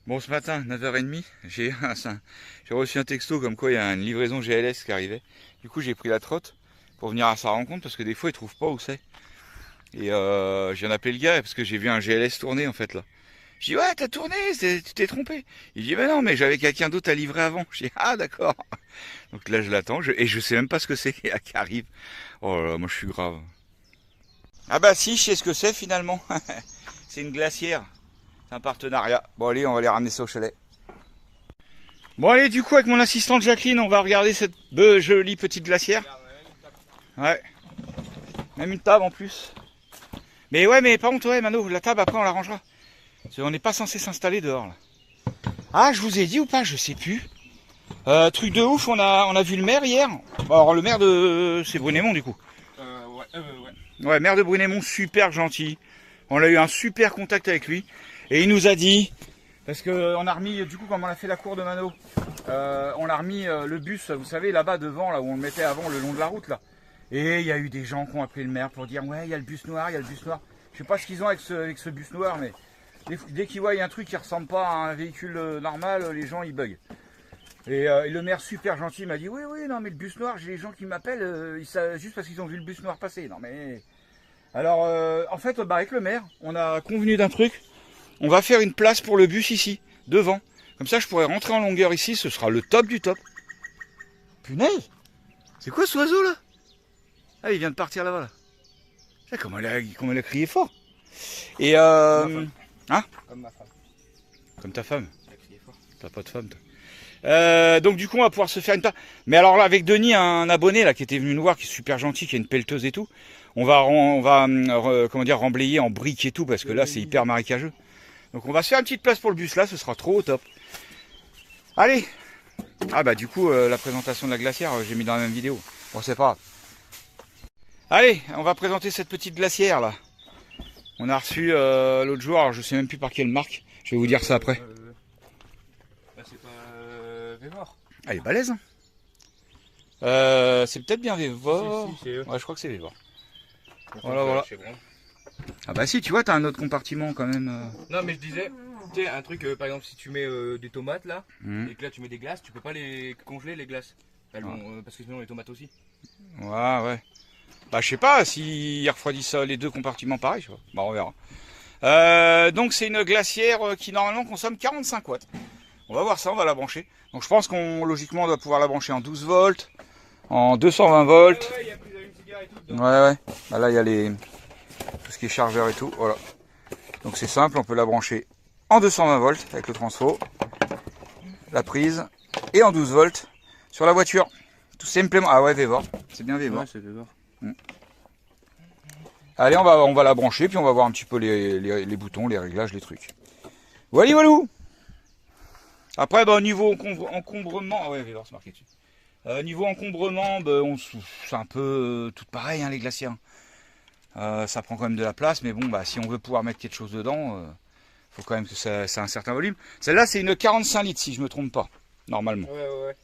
Bon, ce matin, 9h30, j'ai reçu un texto comme quoi il y a une livraison GLS qui arrivait. Du coup, j'ai pris la trotte pour venir à sa rencontre parce que des fois, ils trouvent pas où c'est. Et je viens d'appeler le gars parce que j'ai vu un GLS tourner en fait là. Je dis ouais, t'as tourné, tu t'es trompé. Il dit mais non, mais j'avais quelqu'un d'autre à livrer avant. Je dis ah d'accord. Donc là, je l'attends et je sais même pas ce que c'est qui arrive. Oh là là, moi je suis grave. Ah bah si, je sais ce que c'est finalement. C'est une glacière. C'est un partenariat. Bon allez, on va les ramener ça au chalet. Bon allez, du coup avec mon assistante Jacqueline, on va regarder cette jolie petite glacière. Ouais. Même une table en plus. Mais ouais, mais par contre, ouais, Mano, la table après on l'arrangera. On n'est pas censé s'installer dehors là. Ah, je vous ai dit ou pas, je sais plus. Truc de ouf, on a vu le maire hier. Alors le maire de... c'est Brunémont du coup. Ouais, maire de Brunémont, super gentil. On a eu un super contact avec lui. Et il nous a dit... Parce qu'on a remis, du coup, comme on a fait la cour de Mano, on a remis le bus, vous savez, là-bas devant, là où on le mettait avant, le long de la route, là. Et il y a eu des gens qui ont appelé le maire pour dire, ouais, il y a le bus noir, il y a le bus noir. Je sais pas ce qu'ils ont avec ce bus noir, mais dès qu'ils voient un truc qui ressemble pas à un véhicule normal, les gens, ils bug. Et le maire, super gentil, m'a dit, oui, oui, non, mais le bus noir, j'ai les gens qui m'appellent, juste parce qu'ils ont vu le bus noir passer. Non, mais... Alors, en fait, bah, avec le maire, on a convenu d'un truc. On va faire une place pour le bus ici, devant. Comme ça, je pourrais rentrer en longueur ici, ce sera le top du top. Punaise! C'est quoi ce oiseau là? Ah, il vient de partir là-bas. Là. Comment elle a crié fort. Et hein? Comme ma femme. Comme ta femme. Elle a crié fort. T'as pas de femme, toi. Donc du coup, on va pouvoir se faire une place. Mais alors là, avec Denis, un abonné là qui était venu nous voir, qui est super gentil, qui a une pelleteuse et tout, on va comment dire, remblayer en briques et tout, parce que là, c'est hyper marécageux. Donc on va se faire une petite place pour le bus là, ce sera trop au top. Allez. Ah bah du coup la présentation de la glacière j'ai mis dans la même vidéo. Bon c'est pas grave. Allez, on va présenter cette petite glacière là. On a reçu l'autre jour, alors je sais même plus par quelle marque. Je vais vous dire ça après. Bah c'est pas Vévor. Ah, elle est balèze hein. C'est peut-être bien Vévor. Si, c'est eux. Ouais je crois que c'est Vévor. Voilà, Voilà. voilà. Ah bah si tu vois t'as un autre compartiment quand même. Non mais je disais, tu sais un truc, par exemple si tu mets des tomates là, Mhm. et que là tu mets des glaces, tu peux pas les congeler les glaces. Elles vont, parce que sinon les tomates aussi. Ouais ouais. Bah je sais pas s'ils refroidissent les deux compartiments pareil, je vois. Bah on verra. Donc c'est une glacière qui normalement consomme 45 watts. On va voir ça, on va la brancher. Donc je pense qu'on logiquement on doit pouvoir la brancher en 12 volts, en 220 volts. Ouais, il y a plus d'allume cigare et tout dedans. Ouais ouais. Bah, là il y a tout ce qui est chargeur et tout. Voilà. Donc c'est simple, on peut la brancher en 220 volts avec le transfo, la prise, et en 12 volts sur la voiture. Tout simplement. Ah ouais Vévor, c'est bien Vévor. Ouais, c'est Vévor. Allez, on va la brancher, puis on va voir un petit peu les boutons, les réglages, les trucs. Voilà, voilà. Après, bah, niveau encombrement, ah ouais, Vévor, c'est marqué dessus. Niveau encombrement, bah, c'est un peu tout pareil, hein, les glacières. Ça prend quand même de la place, mais bon, bah, si on veut pouvoir mettre quelque chose dedans, faut quand même que ça ait un certain volume. Celle-là, c'est une 45 litres, si je me trompe pas, normalement. Ouais.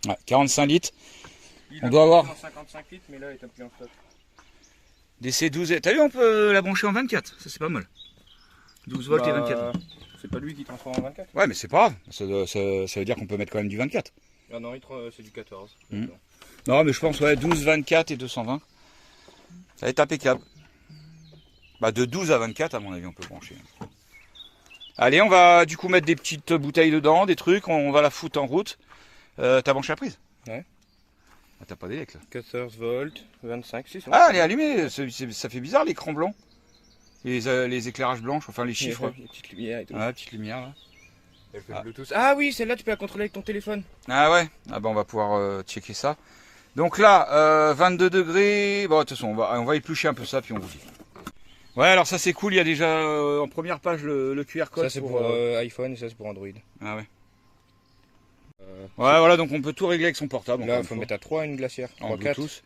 Ouais, 45 litres. Il On doit avoir 55 litres, mais là il est plus en stock. DC12. T'as vu, on peut la brancher en 24, ça c'est pas mal. 12 volts et 24. C'est pas lui qui transforme en 24. Ouais, mais c'est pas grave. Ça veut dire qu'on peut mettre quand même du 24. Ah non, c'est du 14. Non, mais je pense, ouais, 12, 24 et 220. Ça va être impeccable. Bah, de 12 à 24, à mon avis, on peut brancher. Allez, on va du coup mettre des petites bouteilles dedans, des trucs. On va la foutre en route. T'as branché la prise? Ouais. Ah, t'as pas d'élec là. 14 volts, 25, 6. Ah, elle est allumée. Ça fait bizarre l'écran blanc. Les éclairages blancs, enfin les chiffres. Les petites lumières et tout. Ah, petite lumière là. Elle fait Bluetooth. Ah oui, celle-là tu peux la contrôler avec ton téléphone. Ah ouais. Ah bah on va pouvoir checker ça. Donc là, 22 degrés. Bon, de toute façon, on va éplucher un peu ça, puis on vous dit. Ouais, alors ça c'est cool. Il y a déjà en première page le QR code. Ça c'est pour iPhone et ça c'est pour Android. Ah ouais. Ouais, voilà, donc on peut tout régler avec son portable. Là, il faut mettre à 3 une glacière. en 3, 4. Bluetooth.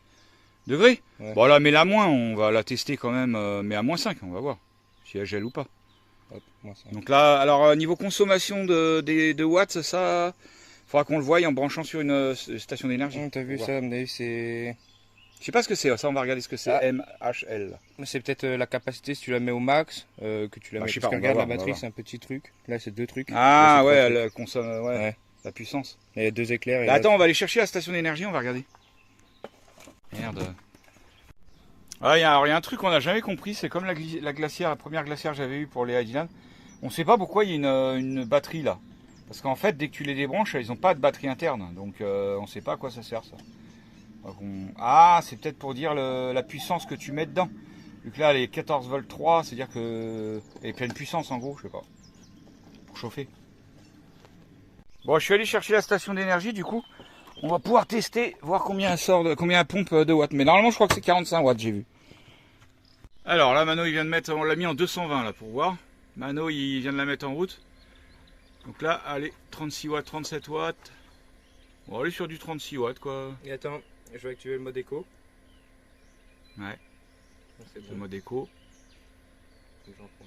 Degrés. Ouais. Bon là, mais la moins, on va la tester quand même, mais à moins 5, on va voir si elle gèle ou pas. Hop, moi, ça. Donc là, alors niveau consommation de watts, ça, faudra qu'on le voie en branchant sur une station d'énergie. T'as vu Faut ça, à mon avis, c'est Je sais pas ce que c'est, ça on va regarder ce que c'est, Ah. MHL. C'est peut-être la capacité si tu la mets au max, que tu la Ah, mets. je sais Parce pas, que on va regarde, voir, la on va batterie, voir. c'est un petit truc. Là, c'est 2 trucs. Ah Là, c'est ouais, 3 trucs. elle consomme Ouais. la puissance. Il y a 2 éclairs. Et Bah, là, attends, on va aller chercher la station d'énergie, on va regarder. Merde. Ah, il y a un truc qu'on n'a jamais compris, c'est comme la glacière, la première glacière que j'avais eue pour les Highlands. On ne sait pas pourquoi il y a une batterie là. Parce qu'en fait, dès que tu les débranches, ils n'ont pas de batterie interne. Donc on ne sait pas à quoi ça sert ça. Donc, ah, c'est peut-être pour dire la puissance que tu mets dedans. Vu que là, elle est 14 volts 3, c'est-à-dire qu'elle est pleine puissance en gros, je sais pas. Pour chauffer. Bon, je suis allé chercher la station d'énergie du coup. On va pouvoir tester, voir combien elle sort, combien elle pompe de watts. Mais normalement, je crois que c'est 45 watts, j'ai vu. Alors là, Mano, il vient de mettre, on l'a mis en 220 là pour voir. Mano, il vient de la mettre en route. Donc là, allez, 36 watts, 37 watts. On va aller sur du 36 watts quoi. Et attends, je vais activer le mode éco. Ouais, C'est le bon. mode éco. J'en prends.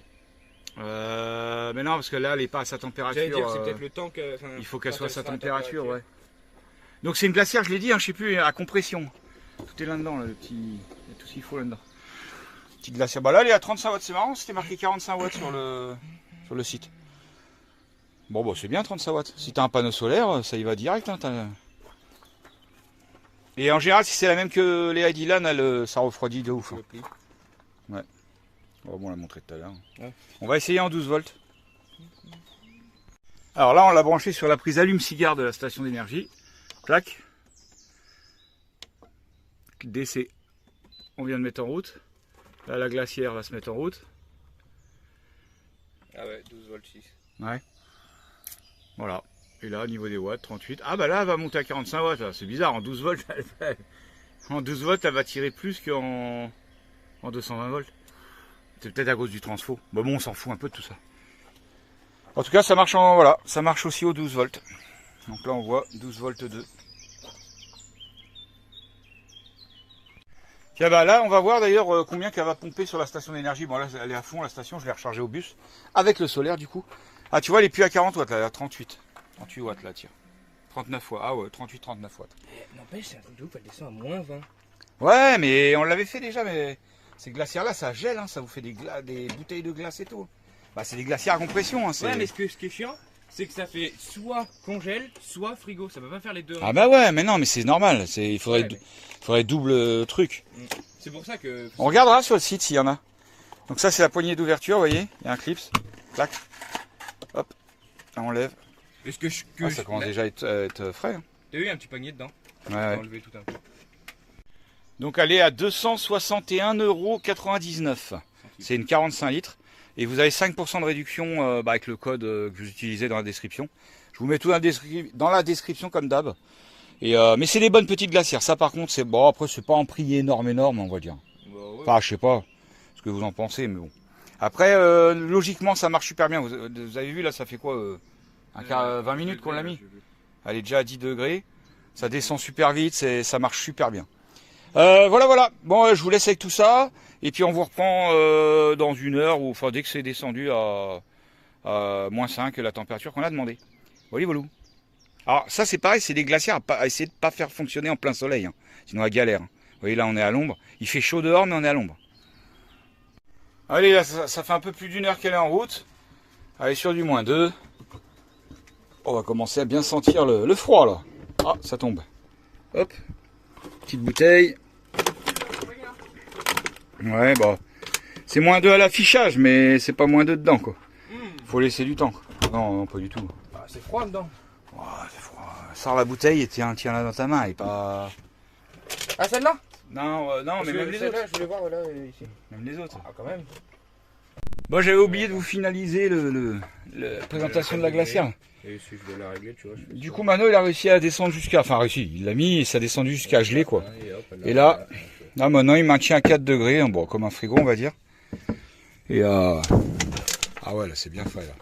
Mais non, parce que là, elle n'est pas à sa J'allais température. dire, c'est peut-être le temps que. Il faut qu'elle quand soit à elle sa sera à température, ouais. Donc c'est une glacière, je l'ai dit, hein, je sais plus, à compression. Tout est là-dedans, là, le petit. Il y a tout ce qu'il faut là-dedans. Petite glacière. Bah là, elle est à 35 watts, c'est marrant, c'était marqué 45 watts sur le site. Bon, bah c'est bien 35 watts. Si t'as un panneau solaire, ça y va direct. Hein, et en général, si c'est la même que les Highlands, ça refroidit de ouf. Hein. Le pli. Oh, bon, on l'a montré tout à l'heure. Ouais. On va essayer en 12 volts. Alors là, on l'a branché sur la prise allume-cigare de la station d'énergie. Clac. DC. On vient de mettre en route. Là, la glacière va se mettre en route. Ah ouais, 12 volts 6. Ouais. Voilà. Et là, au niveau des watts, 38. Ah bah là, elle va monter à 45 watts. là. C'est bizarre, en 12 volts, en 12 volts, elle va tirer plus qu'en 220 volts. C'est peut-être à cause du transfo. Bon, on s'en fout un peu de tout ça. En tout cas, ça marche voilà, ça marche aussi aux 12 volts. Donc là, on voit 12 volts 2. Tiens, bah là, on va voir d'ailleurs combien qu'elle va pomper sur la station d'énergie. Bon, là, elle est à fond, la station, je l'ai rechargée au bus. Avec le solaire, du coup. Ah, tu vois, elle est plus à 40 watts, là, elle est à 38. 38 watts, là, tiens. 39 watts. Ah ouais, 38, 39 watts. N'empêche, c'est un truc de ouf, elle descend à moins 20. Ouais, mais on l'avait fait déjà, mais ces glacières-là, ça gèle, hein, ça vous fait des bouteilles de glace et tout. Bah, c'est des glacières à compression. Hein, Ouais, mais ce qui est chiant, c'est que ça fait soit congèle, soit frigo. Ça peut pas faire les deux. Ah bah ouais, mais non, mais c'est normal. Il faudrait, Ouais, faudrait double truc. C'est pour ça que. On regardera sur le site s'il y en a. Donc ça, c'est la poignée d'ouverture, vous voyez. Il y a un clips. Clac. Hop. On enlève. Est-ce que Ah, ça commence déjà à être frais. Hein. T'as eu un petit panier dedans. Ouais, On va ouais. enlever tout un peu. Donc elle est à 261,99 €. C'est une 45 litres. Et vous avez 5% de réduction avec le code que vous utilisez dans la description. Je vous mets tout dans la description comme d'hab. Mais c'est des bonnes petites glacières. Ça par contre, c'est bon. Après, c'est pas un prix énorme, on va dire. Bah ouais. Enfin, je sais pas ce que vous en pensez, mais bon. Après, logiquement, ça marche super bien. Vous avez vu là, ça fait quoi 20 minutes qu'on l'a mis. Elle est déjà à 10 degrés. Ça descend super vite, ça marche super bien. Voilà. Bon, je vous laisse avec tout ça. Et puis on vous reprend dans une heure, ou enfin dès que c'est descendu à moins 5, la température qu'on a demandé. Voilà. Alors ça c'est pareil, c'est des glacières à essayer de ne pas faire fonctionner en plein soleil. Hein. Sinon à galère. Hein. Vous voyez là on est à l'ombre. Il fait chaud dehors mais on est à l'ombre. Allez là ça fait un peu plus d'une heure qu'elle est en route. Allez sur du moins 2. On va commencer à bien sentir le froid là. Ah ça tombe. Hop. Petite bouteille. Ouais, bah, c'est moins 2 à l'affichage, mais c'est pas moins 2 dedans, quoi. Faut laisser du temps. Quoi. Non, pas du tout. Ah, c'est froid dedans. Oh, c'est froid. Sors la bouteille et tiens-la dans ta main, et pas... Ah, celle-là? Non, mais même les autres. Je voulais voir, voilà, ici. Même les autres. Ah, quand même. Bon, j'avais oublié de vous finaliser la présentation de la glacière. Et si je dois la régler, tu vois. Du coup, Mano, il a réussi à descendre jusqu'à... Enfin, réussi, il l'a mis et ça a descendu jusqu'à geler, quoi. Et là... Là, maintenant, il maintient à 4 degrés, hein, bon, comme un frigo, on va dire. Et ah ouais, là, c'est bien frais, là.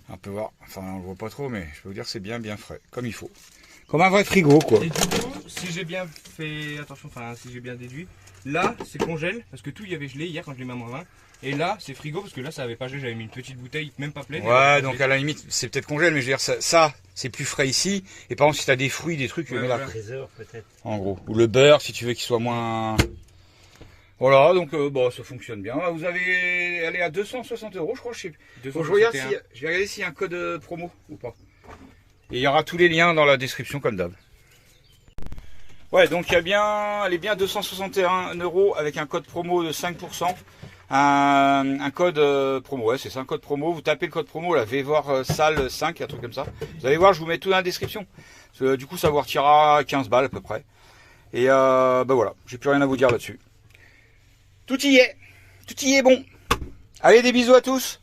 On peut voir, enfin, on le voit pas trop, mais je peux vous dire, c'est bien frais, comme il faut. Comme un vrai frigo, quoi. Et du coup, si j'ai bien fait attention, enfin si j'ai bien déduit, là c'est congèle parce que tout y avait gelé hier quand je l'ai mis à -20. Et là c'est frigo parce que là ça avait pas gelé, j'avais mis une petite bouteille, même pas pleine. Ouais, donc à la limite c'est peut-être congèle, mais je veux dire ça c'est plus frais ici. Et par exemple si t'as des fruits, des trucs, tu Ouais, mets là. voilà. Trésor peut-être. En gros. Ou le beurre si tu veux qu'il soit moins... Voilà, donc bon, ça fonctionne bien. Vous avez allé à 260 €, je crois. Faut que je regarde je vais regarder s'il y a un code promo ou pas. Et il y aura tous les liens dans la description comme d'hab. Ouais, donc elle est bien 261 € avec un code promo de 5%. Un code promo, ouais, c'est ça, un code promo. Vous tapez le code promo, là, voir salle 5, un truc comme ça. Vous allez voir, je vous mets tout dans la description. Parce que, du coup, ça vous retirera 15 balles à peu près. Et bah voilà, j'ai plus rien à vous dire là-dessus. Tout y est bon. Allez, des bisous à tous.